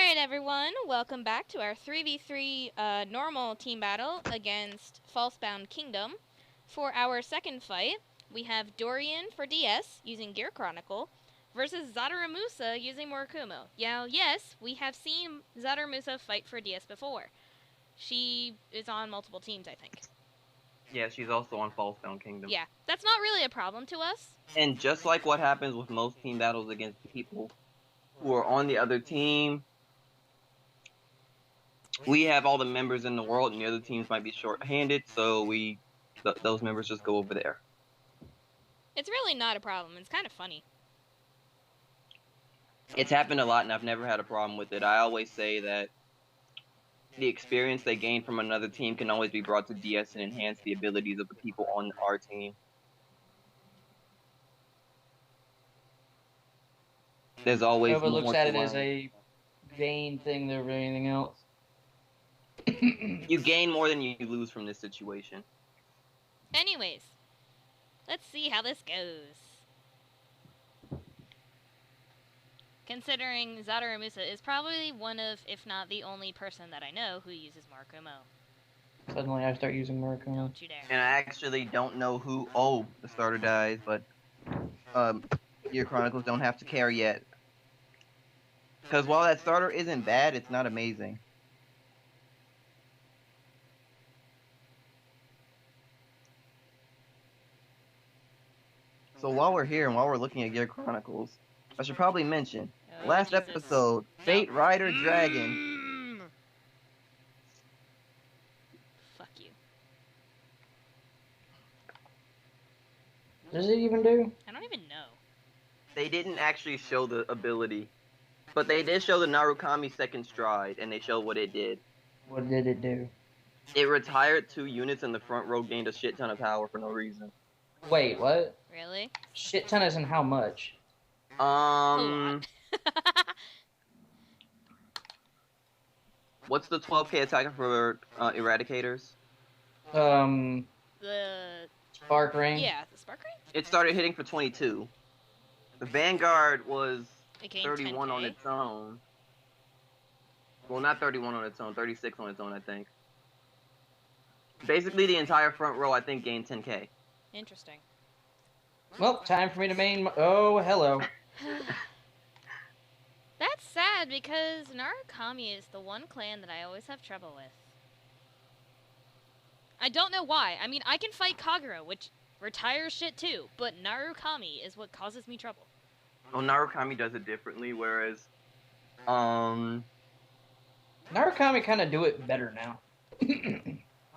Alright everyone, welcome back to our 3v3 normal team battle against Falsebound Kingdom. For our second fight, we have Doryan for DS using Gear Chronicle versus Xateramusa using Murakumo. Now, yes, we have seen Xateramusa fight for DS before. She is on multiple teams, I think. Yeah, she's also on Falsebound Kingdom. Yeah, that's not really a problem to us. And just like what happens with most team battles against people who are on the other team, we have all the members in the world, and the other teams might be short-handed, so those members just go over there. It's really not a problem. It's kind of funny. It's happened a lot, and I've never had a problem with it. I always say that the experience they gain from another team can always be brought to DS and enhance the abilities of the people on our team. There's always Nobody looks more at to it as learn. a gain thing over anything else. You gain more than you lose from this situation. Anyways, let's see how this goes. Considering Xateramusa is probably one of, if not the only person that I know who uses Murakumo. Suddenly I start using Murakumo. Don't you dare. And I actually don't know who... Oh, the starter dies, but... Gear Chronicles don't have to care yet. Because while that starter isn't bad, it's not amazing. So while we're here and while we're looking at Gear Chronicles, I should probably mention, last Jesus. episode, Fate Rider Dragon. Fuck you. What does it even do? I don't even know. They didn't actually show the ability, but they did show the Narukami second stride, and they showed what it did. What did it do? It retired 2 units in the front row, gained a shit ton of power for no reason. Wait, what? Really? Shit ton isn't how much? A lot. What's the 12k attacker for Eradicators? The The... spark ring? Yeah, the spark ring? It started hitting for 22. The Vanguard was It gained 31 on 10K. its own. Well, not 31 on its own, 36 on its own, I think. Basically, the entire front row, I think, gained 10k. Interesting. Well, time for me to main... Oh, hello. That's sad because Narukami is the one clan that I always have trouble with. I don't know why. I mean, I can fight Kagero, which retires shit too, but Narukami is what causes me trouble. Oh, Narukami does it differently, whereas... Narukami kind of do it better now.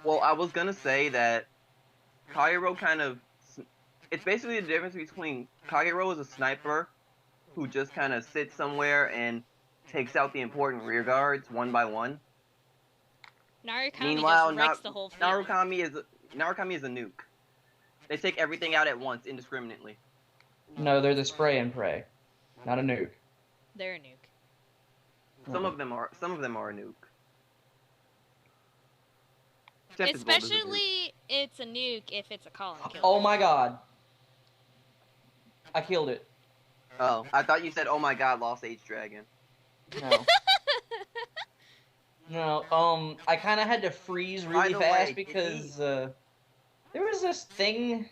Well, I was gonna say that Kagero kind of... It's basically the difference between Kagero is a sniper who just kind of sits somewhere and takes out the important rear guards one by one. Narukami Meanwhile, just wrecks the whole field. Narukami is a nuke. They take everything out at once, indiscriminately. No, they're the spray and pray. Not a nuke. They're a nuke. Some of them are a nuke. Except as bold as a nuke. Especially, it's a nuke if it's a column killer. Oh my god. I killed it. Oh, I thought you said, "Oh my God, Lost Age Dragon." No. No, I kind of had to freeze really the fast way, because there was this thing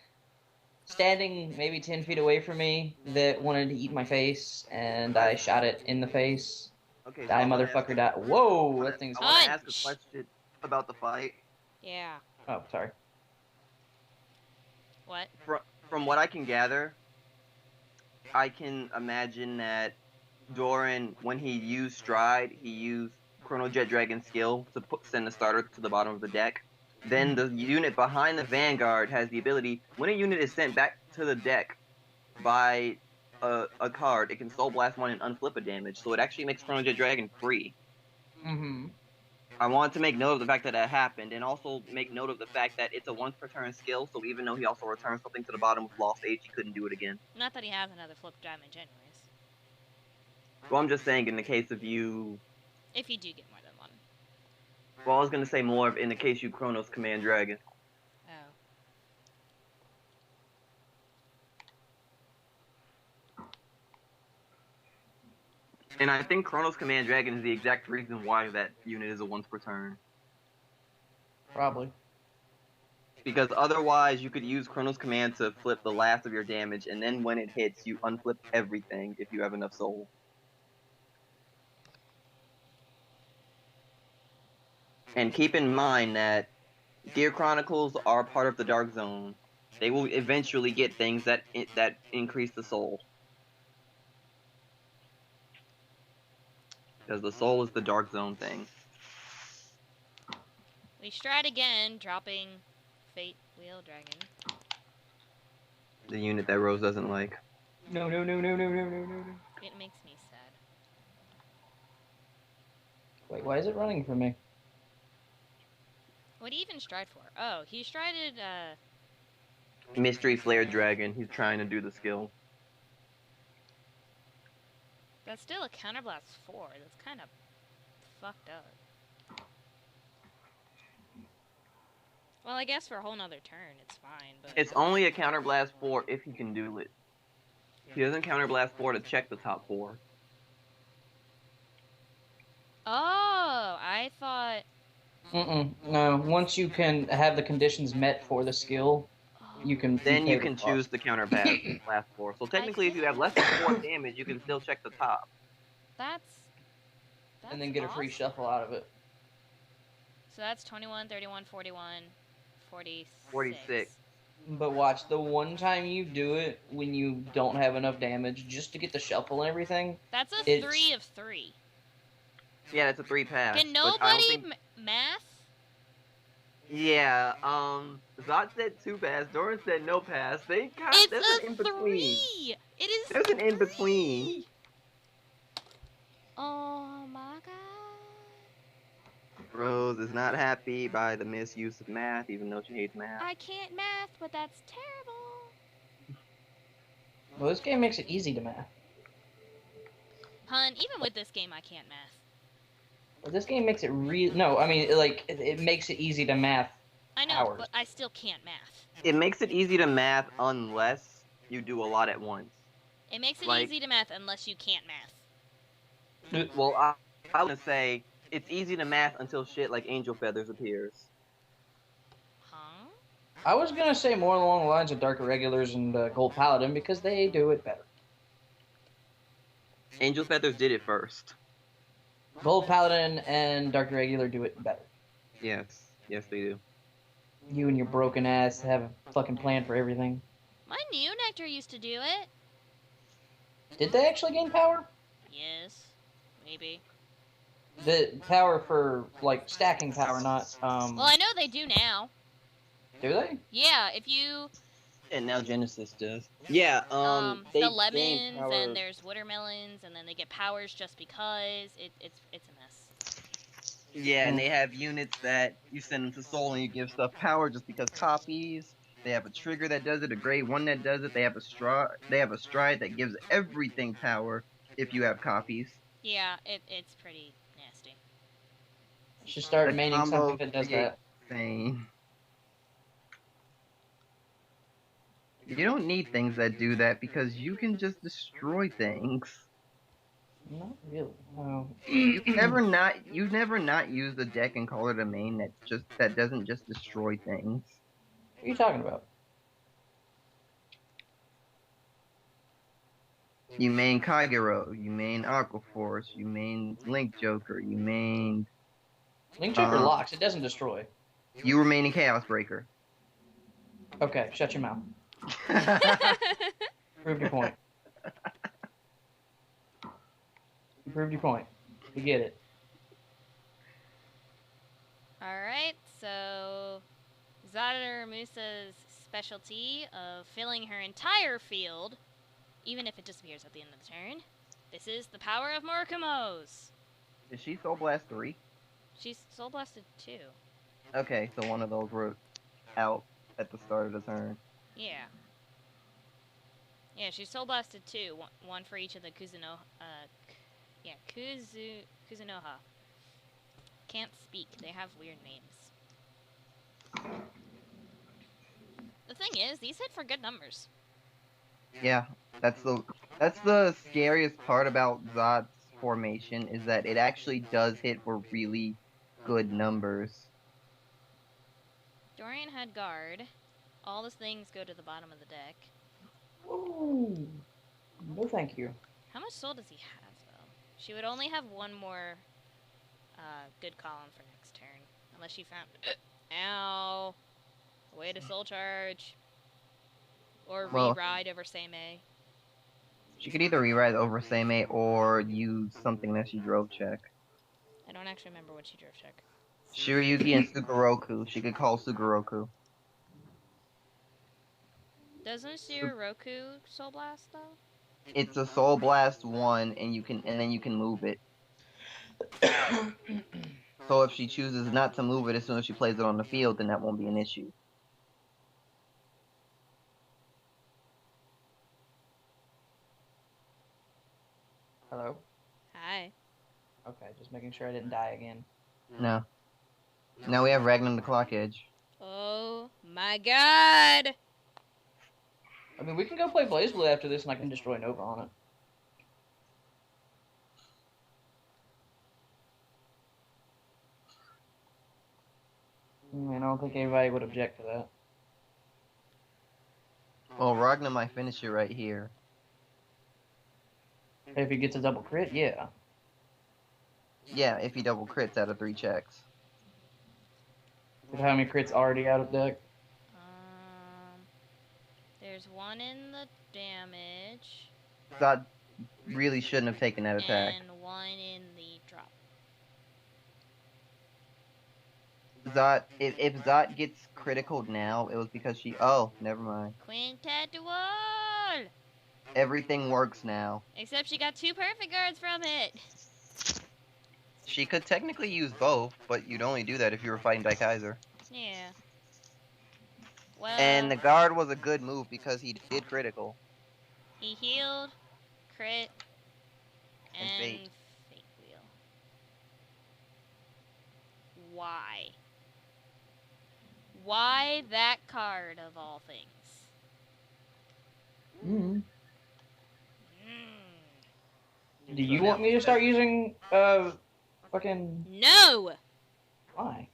standing maybe 10 feet away from me that wanted to eat my face, and I shot it in the face. Okay, Die, motherfucker, die. Whoa, that thing's... I want to ask Punch. a question about the fight. Yeah. Oh, sorry. What? From what I can gather, I can imagine that Doryan, when he used Stride, he used Chrono Jet Dragon skill to send the starter to the bottom of the deck. Then the unit behind the Vanguard has the ability, when a unit is sent back to the deck by a card, it can Soul Blast one and unflip a damage, so it actually makes Chrono Jet Dragon free. Mm-hmm. I wanted to make note of the fact that that happened, and also make note of the fact that it's a once per turn skill, so even though he also returns something to the bottom with Lost Age, he couldn't do it again. Not that he has another flip damage anyways. Well, I'm just saying, in the case of you... If you do get more than one. Well, I was going to say more of in the case you Chronos Command Dragon. Oh. And I think Chronos Command Dragon is the exact reason why that unit is a once per turn. Probably. Because otherwise, you could use Chronos Command to flip the last of your damage, and then when it hits, you unflip everything if you have enough soul. And keep in mind that Gear Chronicles are part of the Dark Zone. They will eventually get things that increase the soul. Because the soul is the Dark Zone thing. We stride again, dropping Fate Wheel Dragon. The unit that Rose doesn't like. No. It makes me sad. Wait, why is it running for me? What do you even stride for? Oh, he strided, Mystery Flare Dragon. He's trying to do the skill. That's still a Counterblast 4. That's kind of fucked up. Well, I guess for a whole nother turn, it's fine, but... It's only a Counterblast 4 if he can do it. He doesn't Counterblast 4 to check the top 4. Oh, I thought... No, once you can have the conditions met for the skill, you can... Then you can choose the Counterblast 4. So technically, if you have less than 4 damage, you can still check the top. That's and then get a free awesome. shuffle out of it. So that's 21, 31, 41, 46. 46. But watch, the one time you do it when you don't have enough damage, just to get the shuffle and everything... That's a 3 of 3. Yeah, that's a 3 pass. Can nobody math? Yeah, Zot said 2 pass, Doran said no pass. There's an in-between. 3! It is There's an in-between. Oh my god. Rose is not happy by the misuse of math, even though she hates math. I can't math, but that's terrible. Well, this game makes it easy to math. Hun, even with this game, I can't math. But this game makes it No, I mean, like, it makes it easy to math. I know, hours. but I still can't math. It makes it easy to math unless you do a lot at once. It makes it Like- easy to math unless you can't math. Well, I was gonna say, it's easy to math until shit like Angel Feathers appears. Huh? I was gonna say more along the lines of Dark Irregulars and Gold Paladin, because they do it better. Angel Feathers did it first. Gold Paladin and Dark Irregular do it better. Yes. Yes, they do. You and your broken ass have a fucking plan for everything. My new nectar used to do it. Did they actually gain power? Yes. Maybe. The power for, like, stacking power, not, Well, I know they do now. Do they? Yeah, if you... And now Genesis does. Yeah, they the gain lemons, power. and there's watermelons, and then they get powers just because. It's a mess. Yeah, and they have units that you send them to Soul and you give stuff power just because copies. They have a trigger that does it, a grade 1 that does it. They have a stride that gives everything power if you have copies. Yeah, it's pretty nasty. You should start The maining combo something that does create that. Thing. You don't need things that do that because you can just destroy things. Not really. No. You never not use the deck and call it a main that doesn't just destroy things. What are you talking about? You main Kagero, you main Aquaforce, you main Link Joker, you main... Link Joker locks, it doesn't destroy. You were maining Chaos Breaker. Okay, shut your mouth. Proved your point. You proved your point. You get it. Alright, so... Xateramusa's specialty of filling her entire field, even if it disappears at the end of the turn. This is the power of Murakumo's. Is she Soul Blast 3? She's Soul Blasted 2. Okay, so one of those were out at the start of the turn. Yeah. Yeah, she's Soul Blasted 2. One for each of the Kuzunoha. Can't speak. They have weird names. The thing is, these hit for good numbers. Yeah, that's the scariest part about Zot's formation is that it actually does hit for really good numbers. Doryan had guard. All the things go to the bottom of the deck. Ooh. No, thank you. How much soul does he have, though? She would only have one more good column for next turn. Unless she found... Ow! Way to soul charge. Or re-ride over Seimei. She could either rewrite over Seimei or use something that she drove check. I don't actually remember what she drove check. Shiryuki and Sugoroku. She could call Sugoroku. Doesn't Shiroku Soul Blast, though? It's a Soul Blast 1, and then you can move it. So if she chooses not to move it as soon as she plays it on the field, then that won't be an issue. Hello? Hi. Okay, just making sure I didn't die again. No. Now we have Ragnar the Clock Edge. Oh my god! I mean, we can go play BlazBlue after this and I can destroy Nova on it. I mean, I don't think anybody would object to that. Well, Ragnar might finish it right here. If he gets a double crit, yeah. Yeah, if he double crits out of 3 checks. With how many crits already out of deck? There's one in the damage. Zod really shouldn't have taken that attack. And one in the drop. Zod, if Zod gets critical now, it was because she... Oh, never mind. Quintet Duel! Everything works now. Except she got 2 perfect guards from it. She could technically use both, but you'd only do that if you were fighting Daikaiser. Yeah. Well, And the guard was a good move because he did critical. he healed, crit, And and fate. Fate Wheel. Why? Why that card of all things? Mm. Mm. Do you want me to start using, fucking... No! Why?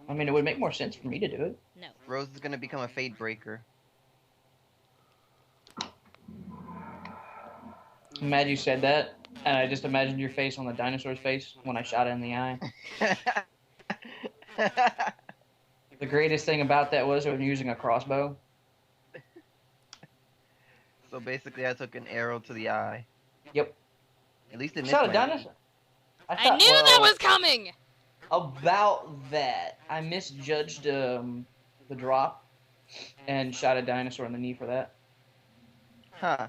I mean, it would make more sense for me to do it. No. Rose is gonna become a Fate Breaker. I'm mad you said that, and I just imagined your face on the dinosaur's face when I shot it in the eye. The greatest thing about that was when using a crossbow. So basically, I took an arrow to the eye. Yep. At least it missed Shot a my dinosaur. I knew that was coming! About that. I misjudged the drop and shot a dinosaur in the knee for that. Huh.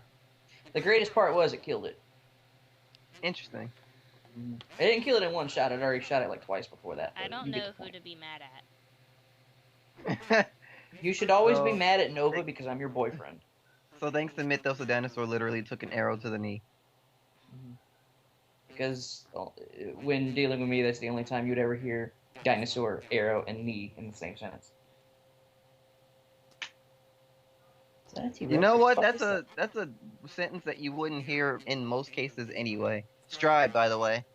The greatest part was it killed it. Interesting. It didn't kill it in one shot. I'd already shot it like twice before that. I but don't you get know the who point. to be mad at. You should always be Oh. mad at Nova because I'm your boyfriend. So thanks to Mythos, the dinosaur literally took an arrow to the knee. Because when dealing with me, that's the only time you'd ever hear dinosaur, arrow, and knee in the same sentence. Is that a T-Rex? You know what? Fuck That's a sentence that you wouldn't hear in most cases anyway. Stride, by the way.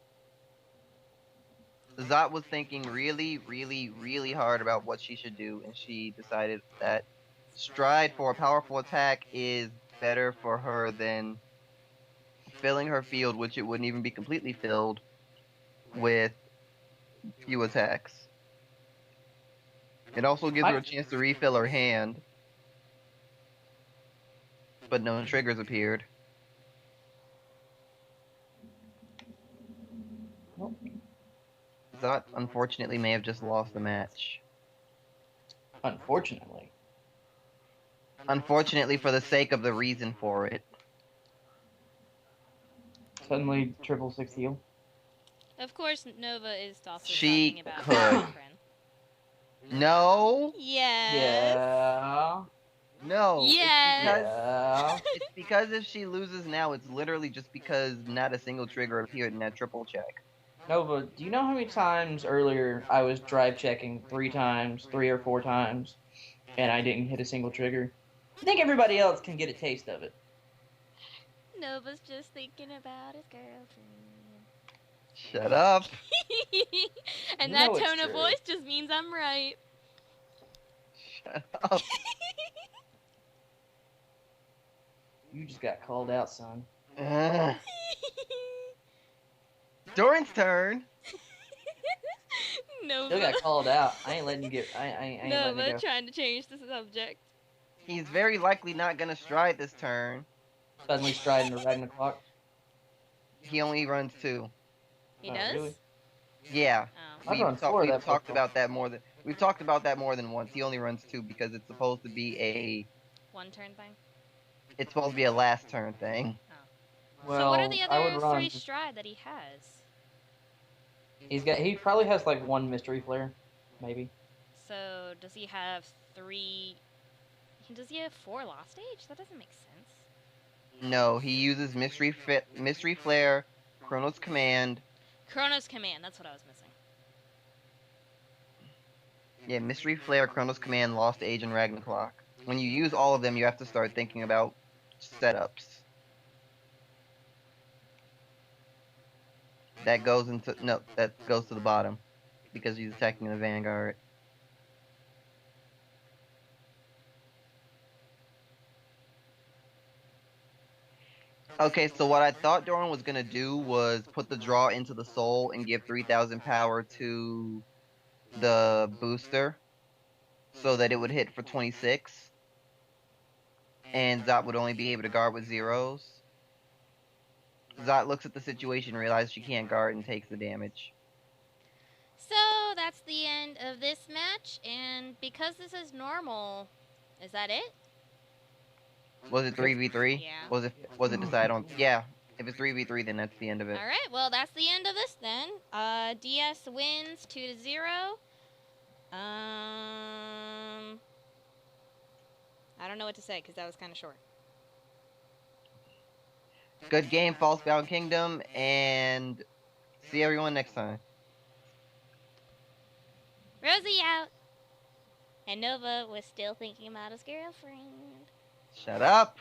Zot was thinking really, really, really hard about what she should do, and she decided that stride for a powerful attack is better for her than filling her field, which it wouldn't even be completely filled, with few attacks. It also gives her a chance to refill her hand, but no triggers appeared. Nope. Zot, unfortunately, may have just lost the match. Unfortunately. Unfortunately, for the sake of the reason for it. Suddenly, 666 heal. Of course, Nova is also She talking about could. her boyfriend. No! Yes. Yeah. No! Yes. Yeah. It's because if she loses now, it's literally just because not a single trigger appeared in that triple check. Nova, do you know how many times earlier I was drive checking 3 or 4 times, and I didn't hit a single trigger? I think everybody else can get a taste of it. Nova's just thinking about his girlfriend. Shut up. And You that know it's tone of true. voice just means I'm right. Shut up. You just got called out, son. Doran's turn. Still Nova. got called out. I ain't letting you get. I ain't letting Nova you go. trying to change the subject. He's very likely not gonna stride this turn. Suddenly striding to Ragnarok. He only runs 2. He Oh, does? really? Yeah. Oh. I'd run 4 of We've that talked Pokemon. about that more than once. He only runs 2 because it's supposed to be One turn thing? a last turn thing. Well, So what are the I would other run. 3 stride that he has? He probably has like 1 mystery flare, maybe. So does he have 3... Does he have 4 Lost Age? That doesn't make sense. No, he uses Mystery Flare, Chronos Command. Chronos Command, that's what I was missing. Yeah, Mystery Flare, Chronos Command, Lost Age, and Ragnarok. When you use all of them, you have to start thinking about setups. That goes to the bottom because he's attacking the Vanguard. Okay, so what I thought Doryan was gonna do was put the draw into the soul and give 3,000 power to the booster so that it would hit for 26. And Zot would only be able to guard with 0s. Zot looks at the situation, realizes she can't guard, and takes the damage. So that's the end of this match, and because this is normal, is that it? Was it 3v3? Yeah. Was it decided on? Yeah. If it's 3v3, then that's the end of it. Alright, well that's the end of this then. DS wins 2-0. I don't know what to say because that was kind of short. Good game, Falsebound Kingdom, and see everyone next time. Rosie out! And Nova was still thinking about his girlfriend. Shut up!